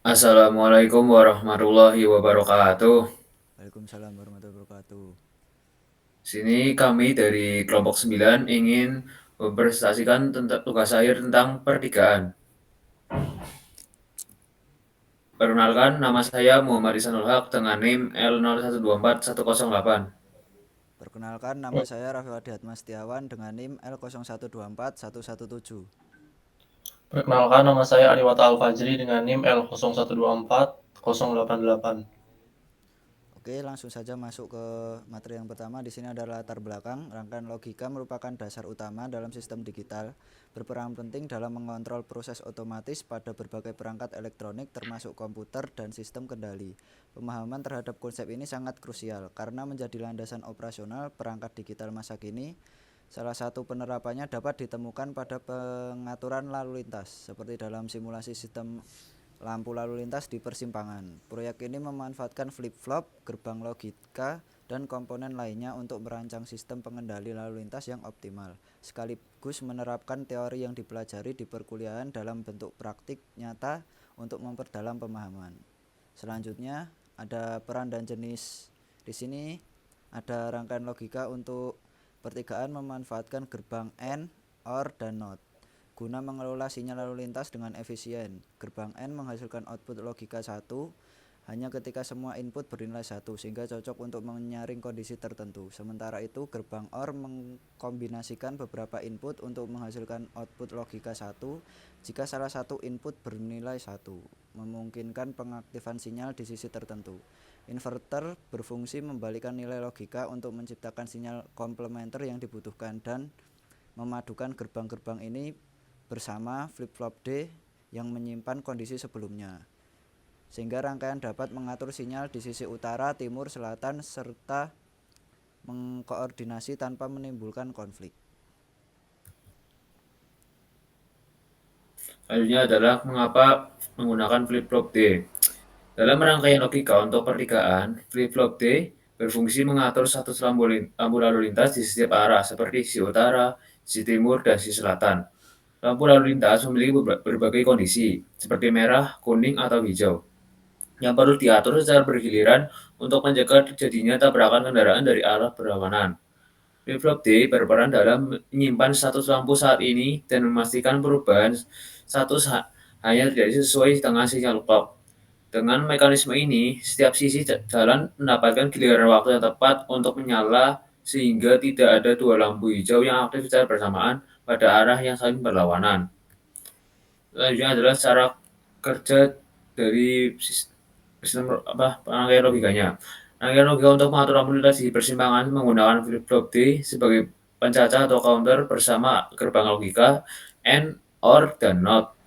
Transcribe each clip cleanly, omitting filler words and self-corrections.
Assalamualaikum warahmatullahi wabarakatuh. Waalaikumsalam warahmatullahi wabarakatuh. Sini kami dari kelompok 9 ingin mempresentasikan tentang tugas akhir tentang pertigaan. Perkenalkan, nama saya Muhammad Ihsanul Haq dengan NIM L01241108. Perkenalkan, nama saya Raffi Wadi Hatma Setiawan dengan NIM L01241117. Perkenalkan, nama saya Ariwata Alfajri dengan NIM L01240888. Oke, langsung saja masuk ke materi yang pertama. Di sini ada latar belakang. Rangkaian logika merupakan dasar utama dalam sistem digital, berperan penting dalam mengontrol proses otomatis pada berbagai perangkat elektronik termasuk komputer dan sistem kendali. Pemahaman terhadap konsep ini sangat krusial karena menjadi landasan operasional perangkat digital masa kini. Salah satu penerapannya dapat ditemukan pada pengaturan lalu lintas, seperti dalam simulasi sistem lampu lalu lintas di persimpangan. Proyek ini memanfaatkan flip-flop, gerbang logika, dan komponen lainnya untuk merancang sistem pengendali lalu lintas yang optimal, sekaligus menerapkan teori yang dipelajari di perkuliahan dalam bentuk praktik nyata untuk memperdalam pemahaman. Selanjutnya, ada peran dan jenis. Di sini ada rangkaian logika untuk pertigaan memanfaatkan gerbang AND, OR, dan NOT guna mengelola sinyal lalu lintas dengan efisien. Gerbang N menghasilkan output logika 1 hanya ketika semua input bernilai 1 sehingga cocok untuk menyaring kondisi tertentu. Sementara itu, gerbang OR mengkombinasikan beberapa input untuk menghasilkan output logika 1 jika salah satu input bernilai 1, memungkinkan pengaktifan sinyal di sisi tertentu. Inverter berfungsi membalikan nilai logika untuk menciptakan sinyal komplementer yang dibutuhkan dan memadukan gerbang-gerbang ini bersama flip-flop D yang menyimpan kondisi sebelumnya, sehingga rangkaian dapat mengatur sinyal di sisi utara, timur, selatan, serta mengkoordinasi tanpa menimbulkan konflik. Selanjutnya adalah mengapa menggunakan flip-flop D. Dalam rangkaian logika untuk pertigaan, flip-flop D berfungsi mengatur status lampu lalu lintas di setiap arah, seperti sisi utara, sisi timur, dan sisi selatan. Lampu lalu lintas memiliki berbagai kondisi, seperti merah, kuning, atau hijau, yang perlu diatur secara bergiliran untuk mencegah terjadinya tabrakan kendaraan dari arah berlawanan. Flip-flop D berperan dalam menyimpan status lampu saat ini dan memastikan perubahan status hanya terjadi sesuai dengan sinyal clock. Dengan mekanisme ini, setiap sisi jalan mendapatkan giliran waktu yang tepat untuk menyala sehingga tidak ada dua lampu hijau yang aktif secara bersamaan pada arah yang saling berlawanan. Selanjutnya adalah cara kerja dari sistem rangkaian logikanya. Rangkaian logika untuk mengatur lampu lintas di persimpangan menggunakan flip-flop D sebagai pencacah atau counter bersama gerbang logika AND, OR, dan NOT.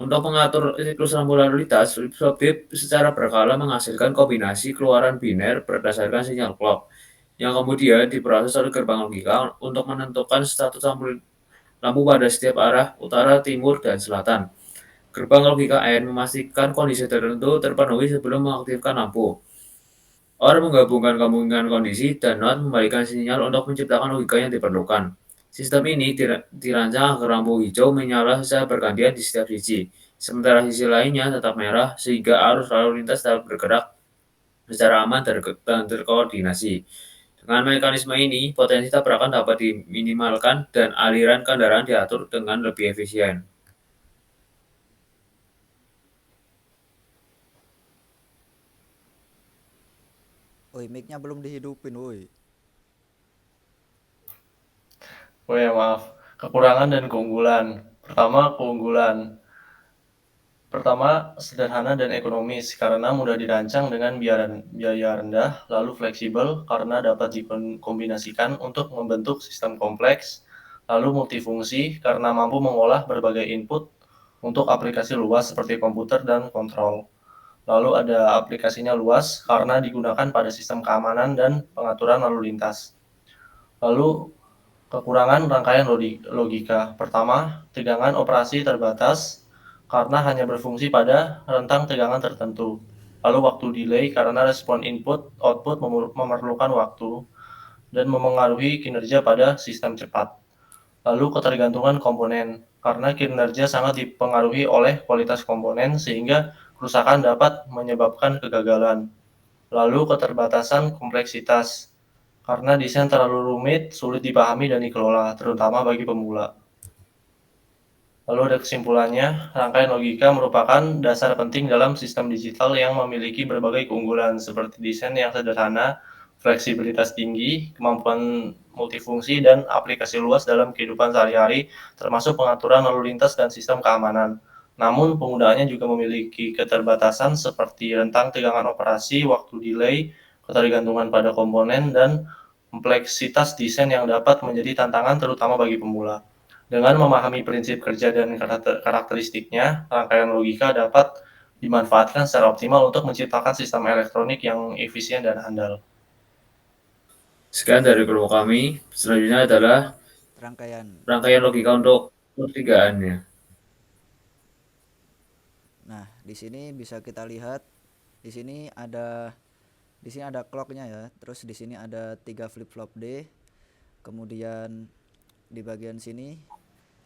Untuk mengatur siklus lampu lalu lintas, flip-flop D secara berkala menghasilkan kombinasi keluaran biner berdasarkan sinyal clock, yang kemudian diproses oleh gerbang logika untuk menentukan status lampu pada setiap arah utara, timur, dan selatan. Gerbang logika AND memastikan kondisi tertentu terpenuhi sebelum mengaktifkan lampu. OR menggabungkan kemungkinan kondisi dan NOT membalikan sinyal untuk menciptakan logika yang diperlukan. Sistem ini dirancang agar lampu hijau menyala secara bergantian di setiap sisi, sementara sisi lainnya tetap merah sehingga arus lalu lintas dapat bergerak secara aman dan terkoordinasi. Dengan mekanisme ini, potensi tabrakan dapat diminimalkan dan aliran kendaraan diatur dengan lebih efisien. Woi, mic-nya belum dihidupin, woi. Oh ya, maaf. Kekurangan dan keunggulan. Pertama, keunggulan. Pertama, sederhana dan ekonomis karena mudah dirancang dengan biaya rendah, lalu fleksibel karena dapat dikombinasikan untuk membentuk sistem kompleks, lalu multifungsi karena mampu mengolah berbagai input untuk aplikasi luas seperti komputer dan kontrol. Lalu ada aplikasinya luas karena digunakan pada sistem keamanan dan pengaturan lalu lintas. Lalu kekurangan rangkaian logika. Pertama, tegangan operasi terbatas karena hanya berfungsi pada rentang tegangan tertentu. Lalu waktu delay karena respon input-output memerlukan waktu dan memengaruhi kinerja pada sistem cepat. Lalu ketergantungan komponen karena kinerja sangat dipengaruhi oleh kualitas komponen sehingga kerusakan dapat menyebabkan kegagalan. Lalu keterbatasan kompleksitas, karena desain terlalu rumit, sulit dipahami dan dikelola, terutama bagi pemula. Lalu ada kesimpulannya, rangkaian logika merupakan dasar penting dalam sistem digital yang memiliki berbagai keunggulan seperti desain yang sederhana, fleksibilitas tinggi, kemampuan multifungsi, dan aplikasi luas dalam kehidupan sehari-hari, termasuk pengaturan lalu lintas dan sistem keamanan. Namun, penggunaannya juga memiliki keterbatasan seperti rentang tegangan operasi, waktu delay, ketergantungan pada komponen, dan kompleksitas desain yang dapat menjadi tantangan terutama bagi pemula. Dengan memahami prinsip kerja dan karakteristiknya, rangkaian logika dapat dimanfaatkan secara optimal untuk menciptakan sistem elektronik yang efisien dan handal. Sekian dari kelompok kami. Selanjutnya adalah rangkaian logika untuk pertigaannya. Nah, di sini bisa kita lihat di sini ada clocknya ya. Terus di sini ada 3 flip flop D. Kemudian di bagian sini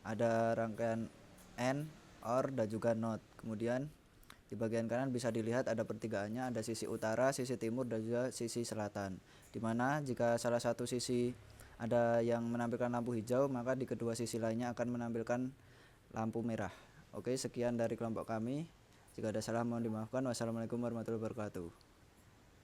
ada rangkaian AND, OR, dan juga NOT. Kemudian di bagian kanan bisa dilihat ada pertigaannya, ada sisi utara, sisi timur, dan juga sisi selatan. Dimana jika salah satu sisi ada yang menampilkan lampu hijau, maka di kedua sisi lainnya akan menampilkan lampu merah. Oke, sekian dari kelompok kami. Jika ada salah mohon dimaafkan. Wassalamualaikum warahmatullahi wabarakatuh.